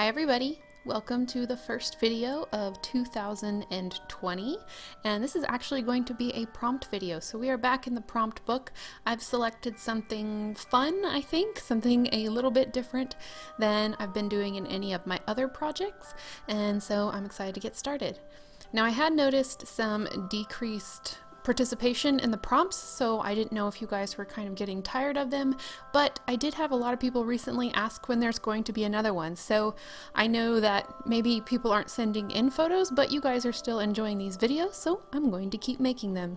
Hi everybody! Welcome to the first video of 2020, and this is actually going to be a prompt video. So we are back in the prompt book. I've selected something fun, I think, something a little bit different than I've been doing in any of my other projects, and so I'm excited to get started. Now I had noticed some decreased participation in the prompts, so I didn't know if you guys were kind of getting tired of them, but I did have a lot of people recently ask when there's going to be another one, so I know that maybe people aren't sending in photos, but you guys are still enjoying these videos, so I'm going to keep making them.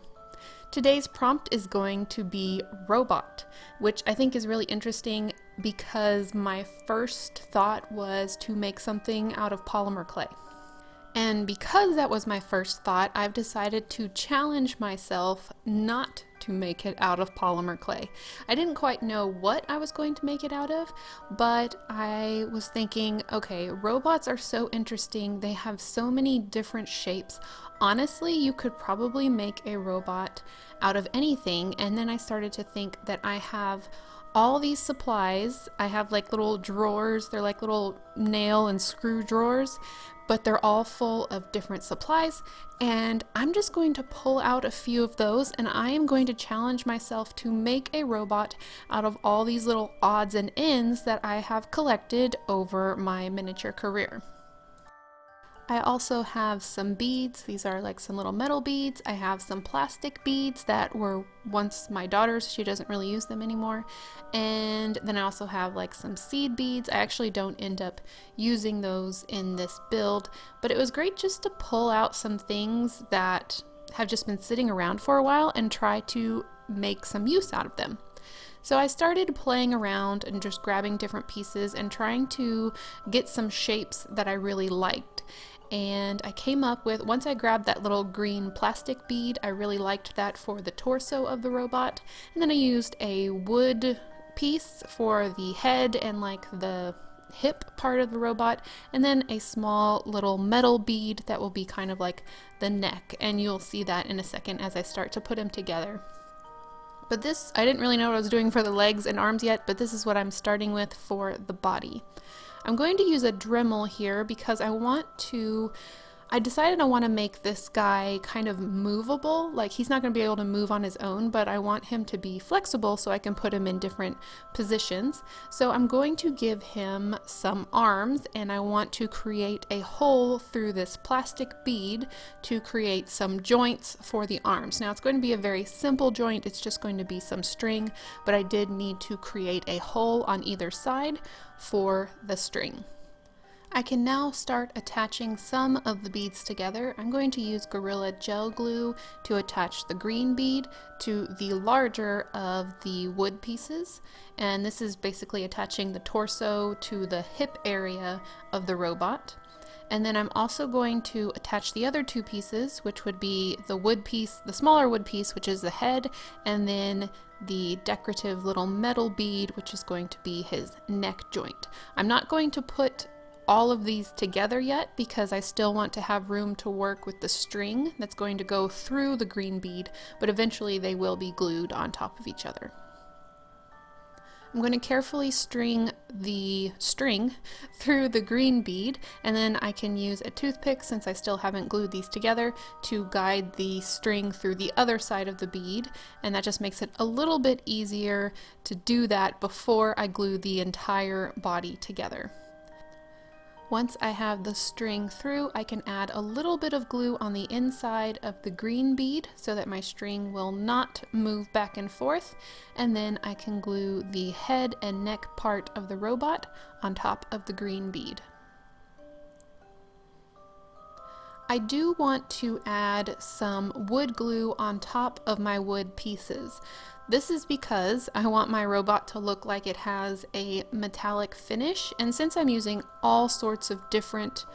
Today's prompt is going to be robot, which I think is really interesting because my first thought was to make something out of polymer clay. And because that was my first thought, I've decided to challenge myself not to make it out of polymer clay. I didn't quite know what I was going to make it out of, but I was thinking, okay, robots are so interesting. They have so many different shapes. Honestly, you could probably make a robot out of anything. And then I started to think that I have all these supplies. I have like little drawers. They're like little nail and screw drawers, but they're all full of different supplies, and I'm just going to pull out a few of those, and I am going to challenge myself to make a robot out of all these little odds and ends that I have collected over my miniature career. I also have some beads. These are like some little metal beads. I have some plastic beads that were once my daughter's. She doesn't really use them anymore. And then I also have like some seed beads. I actually don't end up using those in this build, but it was great just to pull out some things that have just been sitting around for a while and try to make some use out of them. So I started playing around and just grabbing different pieces and trying to get some shapes that I really liked. And I came up with, once I grabbed that little green plastic bead, I really liked that for the torso of the robot. And then I used a wood piece for the head and like the hip part of the robot, and then a small little metal bead that will be kind of like the neck. And you'll see that in a second as I start to put them together. But this, I didn't really know what I was doing for the legs and arms yet, but this is what I'm starting with for the body. I'm going to use a Dremel here because I decided I want to make this guy kind of movable. Like, he's not going to be able to move on his own, but I want him to be flexible so I can put him in different positions. So I'm going to give him some arms, and I want to create a hole through this plastic bead to create some joints for the arms. Now, it's going to be a very simple joint. It's just going to be some string, but I did need to create a hole on either side for the string. I can now start attaching some of the beads together. I'm going to use Gorilla Gel Glue to attach the green bead to the larger of the wood pieces. And this is basically attaching the torso to the hip area of the robot. And then I'm also going to attach the other two pieces, which would be the wood piece, the smaller wood piece, which is the head, and then the decorative little metal bead, which is going to be his neck joint. I'm not going to put all of these together yet because I still want to have room to work with the string that's going to go through the green bead, but eventually they will be glued on top of each other. I'm going to carefully string the string through the green bead, and then I can use a toothpick, since I still haven't glued these together, to guide the string through the other side of the bead, and that just makes it a little bit easier to do that before I glue the entire body together. Once I have the string through, I can add a little bit of glue on the inside of the green bead so that my string will not move back and forth, and then I can glue the head and neck part of the robot on top of the green bead. I do want to add some wood glue on top of my wood pieces. This is because I want my robot to look like it has a metallic finish, and since I'm using all sorts of different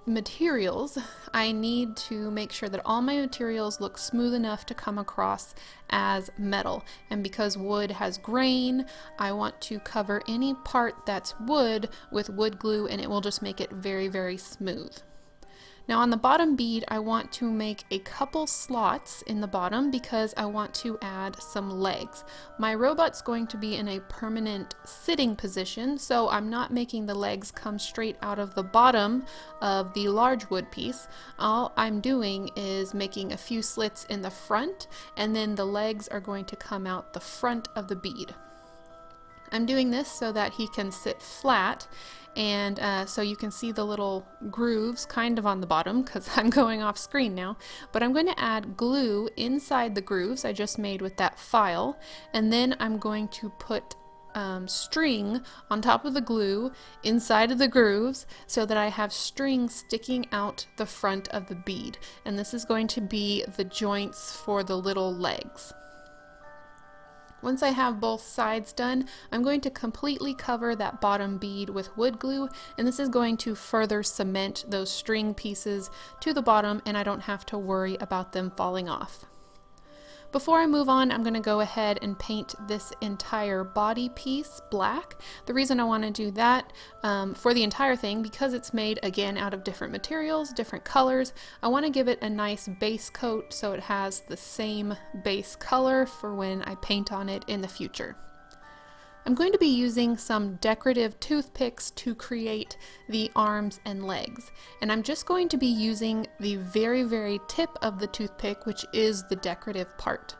materials, I need to make sure that all my materials look smooth enough to come across as metal. And because wood has grain, I want to cover any part that's wood with wood glue, and it will just make it very, very smooth. Now on the bottom bead, I want to make a couple slots in the bottom because I want to add some legs. My robot's going to be in a permanent sitting position, so I'm not making the legs come straight out of the bottom of the large wood piece. All I'm doing is making a few slits in the front, and then the legs are going to come out the front of the bead. I'm doing this so that he can sit flat, and so you can see the little grooves kind of on the bottom because I'm going off screen now. But I'm going to add glue inside the grooves I just made with that file, and then I'm going to put string on top of the glue inside of the grooves so that I have string sticking out the front of the bead. And this is going to be the joints for the little legs. Once I have both sides done, I'm going to completely cover that bottom bead with wood glue, and this is going to further cement those string pieces to the bottom, and I don't have to worry about them falling off. Before I move on, I'm going to go ahead and paint this entire body piece black. The reason I want to do that for the entire thing, because it's made again out of different materials, different colors, I want to give it a nice base coat so it has the same base color for when I paint on it in the future. I'm going to be using some decorative toothpicks to create the arms and legs, and I'm just going to be using the very tip of the toothpick, which is the decorative part.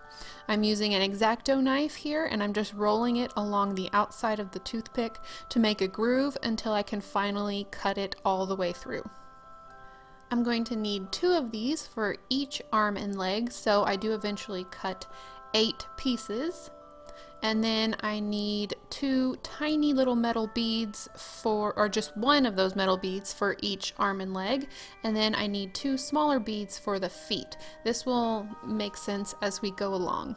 I'm using an X-Acto knife here, and I'm just rolling it along the outside of the toothpick to make a groove until I can finally cut it all the way through. I'm going to need 2 of these for each arm and leg, so I do eventually cut 8 pieces. And then I need 2 tiny little metal beads or just 1 of those metal beads for each arm and leg. And then I need 2 smaller beads for the feet. This will make sense as we go along.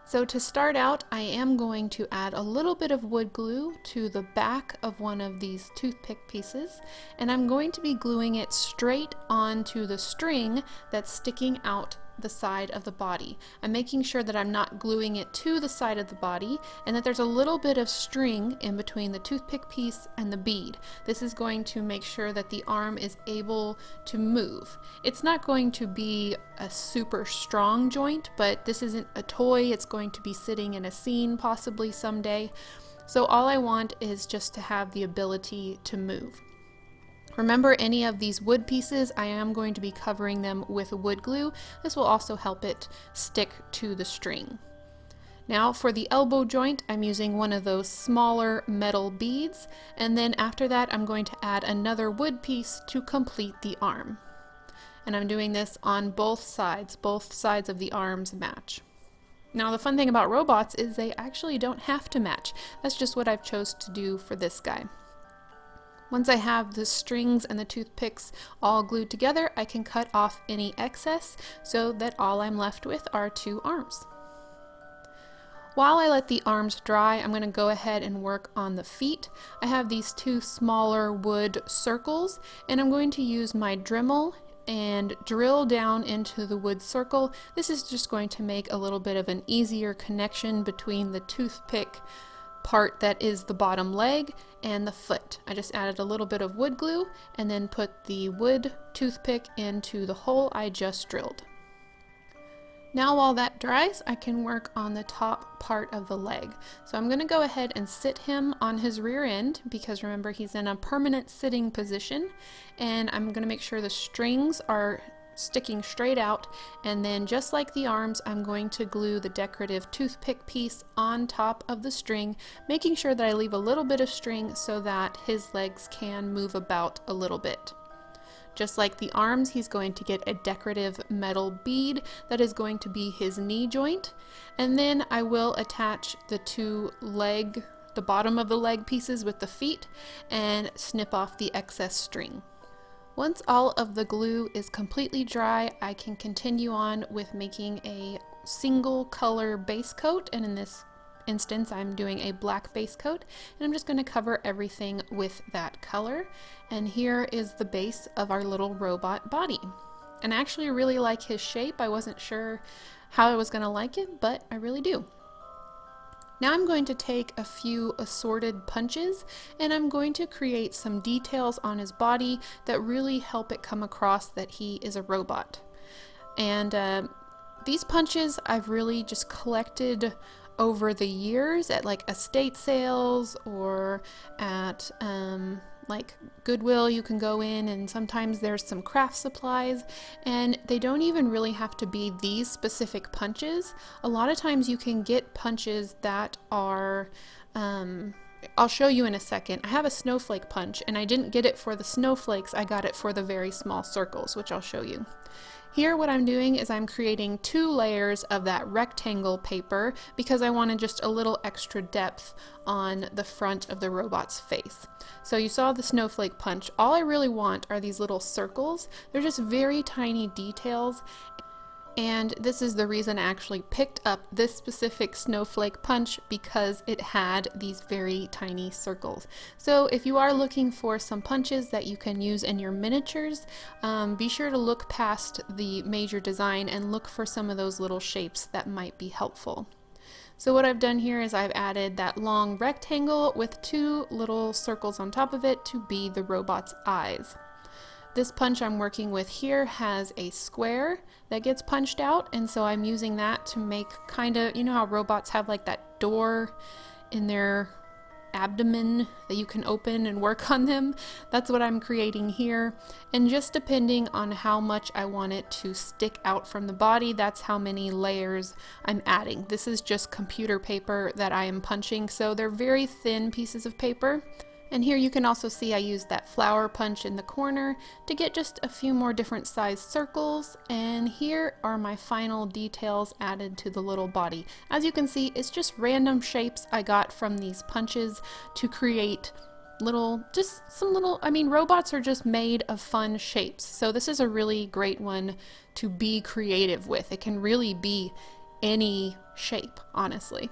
So to start out, I am going to add a little bit of wood glue to the back of one of these toothpick pieces, and I'm going to be gluing it straight onto the string that's sticking out the side of the body. I'm making sure that I'm not gluing it to the side of the body and that there's a little bit of string in between the toothpick piece and the bead. This is going to make sure that the arm is able to move. It's not going to be a super strong joint, but this isn't a toy. It's going to be sitting in a scene possibly someday. So all I want is just to have the ability to move. Remember, any of these wood pieces, I am going to be covering them with wood glue. This will also help it stick to the string. Now for the elbow joint, I'm using one of those smaller metal beads, and then after that I'm going to add another wood piece to complete the arm. And I'm doing this on both sides of the arms match. Now the fun thing about robots is they actually don't have to match. That's just what I've chose to do for this guy. Once I have the strings and the toothpicks all glued together, I can cut off any excess so that all I'm left with are 2 arms. While I let the arms dry, I'm going to go ahead and work on the feet. I have these 2 smaller wood circles, and I'm going to use my Dremel and drill down into the wood circle. This is just going to make a little bit of an easier connection between the toothpick part that is the bottom leg and the foot. I just added a little bit of wood glue and then put the wood toothpick into the hole I just drilled. Now while that dries, I can work on the top part of the leg. So I'm going to go ahead and sit him on his rear end because remember he's in a permanent sitting position, and I'm going to make sure the strings are sticking straight out, and then just like the arms, I'm going to glue the decorative toothpick piece on top of the string, making sure that I leave a little bit of string so that his legs can move about a little bit. Just like the arms, he's going to get a decorative metal bead that is going to be his knee joint, and then I will attach the bottom of the leg pieces with the feet and snip off the excess string. Once all of the glue is completely dry, I can continue on with making a single color base coat, and in this instance I'm doing a black base coat, and I'm just going to cover everything with that color. And here is the base of our little robot body. And I actually really like his shape. I wasn't sure how I was going to like it, but I really do. Now I'm going to take a few assorted punches and I'm going to create some details on his body that really help it come across that he is a robot. And these punches I've really just collected over the years at like estate sales or at like Goodwill. You can go in and sometimes there's some craft supplies, and they don't even really have to be these specific punches. A lot of times you can get punches that are I'll show you in a second. I have a snowflake punch and I didn't get it for the snowflakes, I got it for the very small circles, which I'll show you. Here what I'm doing is I'm creating 2 layers of that rectangle paper because I wanted just a little extra depth on the front of the robot's face. So you saw the snowflake punch. All I really want are these little circles. They're just very tiny details. And this is the reason I actually picked up this specific snowflake punch, because it had these very tiny circles. So if you are looking for some punches that you can use in your miniatures, be sure to look past the major design and look for some of those little shapes that might be helpful. So what I've done here is I've added that long rectangle with 2 little circles on top of it to be the robot's eyes. This punch I'm working with here has a square that gets punched out, and so I'm using that to make kind of, you know how robots have like that door in their abdomen that you can open and work on them? That's what I'm creating here. And just depending on how much I want it to stick out from the body, that's how many layers I'm adding. This is just computer paper that I am punching, so they're very thin pieces of paper. And here you can also see I used that flower punch in the corner to get just a few more different sized circles. And here are my final details added to the little body. As you can see, it's just random shapes I got from these punches to create robots are just made of fun shapes. So this is a really great one to be creative with. It can really be any shape, honestly.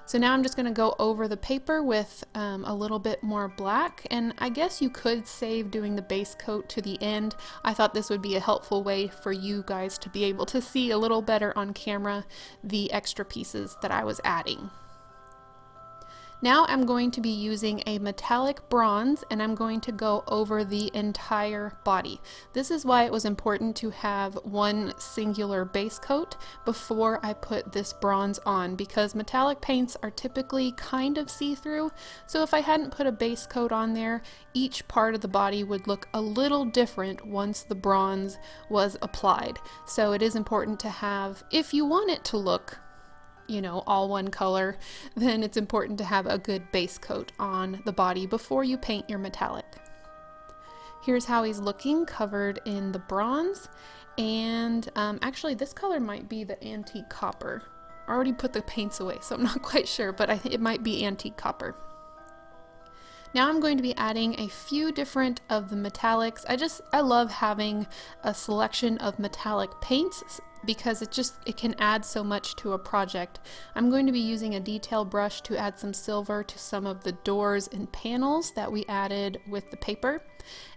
So now I'm just going to go over the paper with a little bit more black, and I guess you could save doing the base coat to the end. I thought this would be a helpful way for you guys to be able to see a little better on camera the extra pieces that I was adding. Now I'm going to be using a metallic bronze, and I'm going to go over the entire body. This is why it was important to have one singular base coat before I put this bronze on, because metallic paints are typically kind of see-through. So if I hadn't put a base coat on there, each part of the body would look a little different once the bronze was applied. So it is important to have, if you want it to look all one color, then it's important to have a good base coat on the body before you paint your metallic. Here's how he's looking covered in the bronze, and actually this color might be the antique copper. I already put the paints away, so I'm not quite sure, but I think it might be antique copper. Now I'm going to be adding a few different of the metallics. I love having a selection of metallic paints because it can add so much to a project. I'm going to be using a detail brush to add some silver to some of the doors and panels that we added with the paper.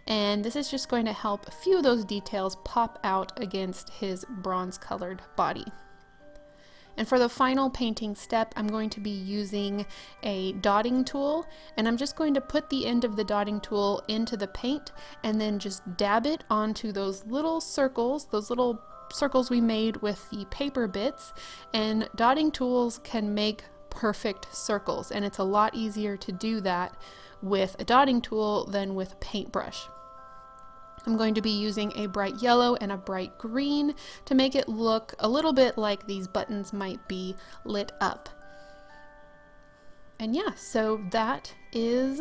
And this is just going to help a few of those details pop out against his bronze colored body. And for the final painting step, I'm going to be using a dotting tool, and I'm just going to put the end of the dotting tool into the paint and then just dab it onto those little circles we made with the paper bits. And dotting tools can make perfect circles, and it's a lot easier to do that with a dotting tool than with a paintbrush. I'm going to be using a bright yellow and a bright green to make it look a little bit like these buttons might be lit up. And yeah, so that is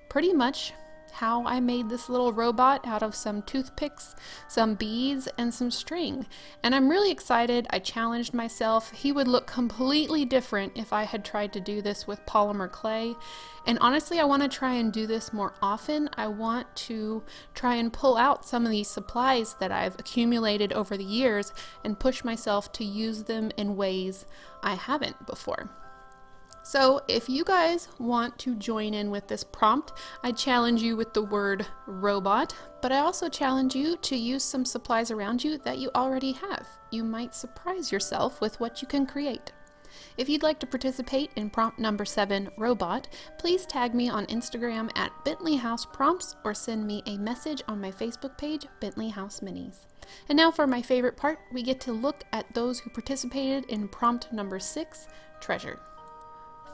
pretty much how I made this little robot out of some toothpicks, some beads, and some string. And I'm really excited. I challenged myself. He would look completely different if I had tried to do this with polymer clay. And honestly, I want to try and do this more often. I want to try and pull out some of these supplies that I've accumulated over the years and push myself to use them in ways I haven't before. So if you guys want to join in with this prompt, I challenge you with the word robot, but I also challenge you to use some supplies around you that you already have. You might surprise yourself with what you can create. If you'd like to participate in prompt number 7, Robot, please tag me on Instagram at Bentley House Prompts or send me a message on my Facebook page, Bentley House Minis. And now for my favorite part, we get to look at those who participated in prompt number 6, Treasure.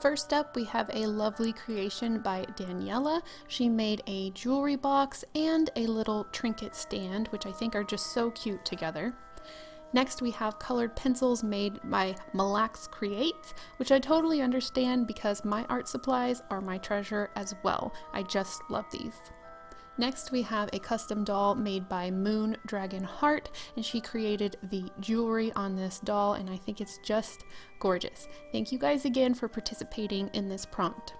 First up, we have a lovely creation by Daniela. She made a jewelry box and a little trinket stand, which I think are just so cute together. Next, we have colored pencils made by Malax Creates, which I totally understand because my art supplies are my treasure as well. I just love these. Next, we have a custom doll made by Moon Dragon Heart, and she created the jewelry on this doll, and I think it's just gorgeous. Thank you guys again for participating in this prompt.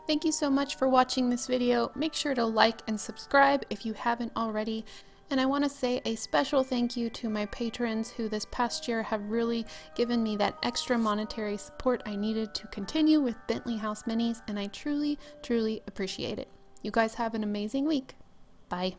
Thank you so much for watching this video. Make sure to like and subscribe if you haven't already. And I want to say a special thank you to my patrons who this past year have really given me that extra monetary support I needed to continue with Bentley House Minis, and I truly, truly appreciate it. You guys have an amazing week. Bye.